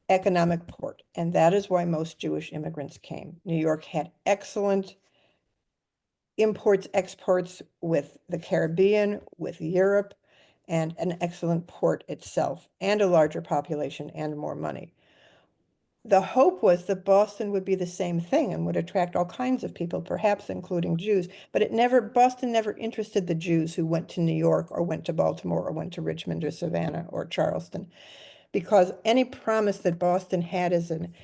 economic port, and that is why most Jewish immigrants came. New York had excellent imports, exports with the Caribbean, with Europe, and an excellent port itself, and a larger population and more money. The hope was that Boston would be the same thing and would attract all kinds of people, perhaps including Jews, but Boston never interested the Jews who went to New York or went to Baltimore or went to Richmond or Savannah or Charleston, because any promise that Boston had as an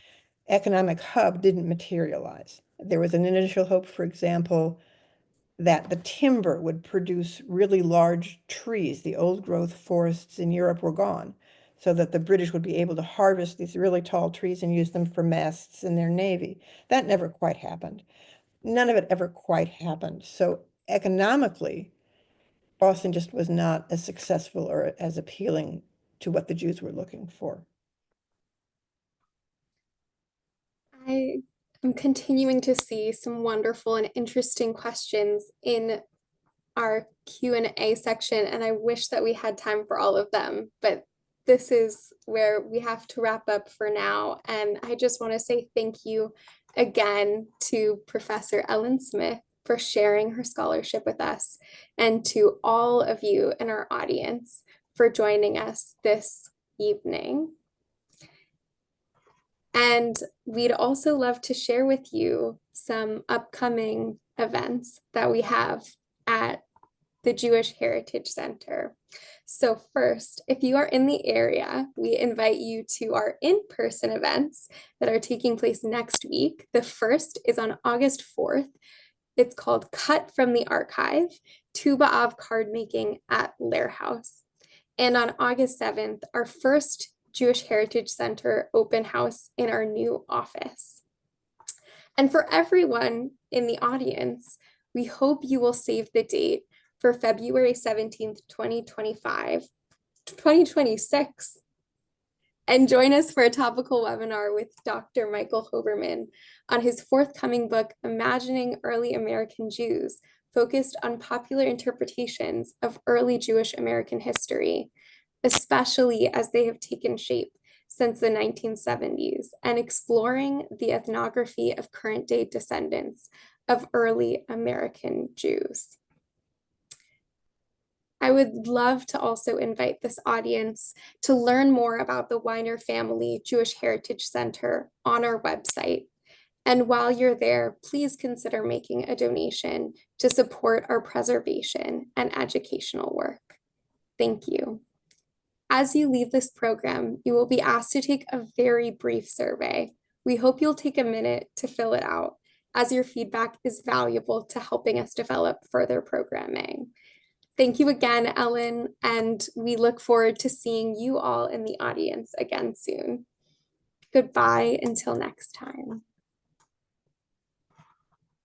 economic hub didn't materialize. There was an initial hope, for example, that the timber would produce really large trees. The old growth forests in Europe were gone, so that the British would be able to harvest these really tall trees and use them for masts in their navy. That never quite happened. None of it ever quite happened. So economically, Boston just was not as successful or as appealing to what the Jews were looking for. I am continuing to see some wonderful and interesting questions in our Q&A section, and I wish that we had time for all of them, but this is where we have to wrap up for now. And I just want to say thank you again to Professor Ellen Smith for sharing her scholarship with us, and to all of you in our audience for joining us this evening. And we'd also love to share with you some upcoming events that we have at the Jewish Heritage Center. So first, if you are in the area, we invite you to our in-person events that are taking place next week. The first is on August 4th. It's called Cut from the Archive, 2 B'Av card making at Lair House. And on August 7th, our first Jewish Heritage Center open house in our new office. And for everyone in the audience, we hope you will save the date for February 17th, 2026, and join us for a topical webinar with Dr. Michael Hoberman on his forthcoming book, Imagining Early American Jews, focused on popular interpretations of early Jewish American history, especially as they have taken shape since the 1970s, and exploring the ethnography of current-day descendants of early American Jews. I would love to also invite this audience to learn more about the Weiner Family Jewish Heritage Center on our website. And while you're there, please consider making a donation to support our preservation and educational work. Thank you. As you leave this program, you will be asked to take a very brief survey. We hope you'll take a minute to fill it out, as your feedback is valuable to helping us develop further programming. Thank you again, Ellen, and we look forward to seeing you all in the audience again soon. Goodbye until next time.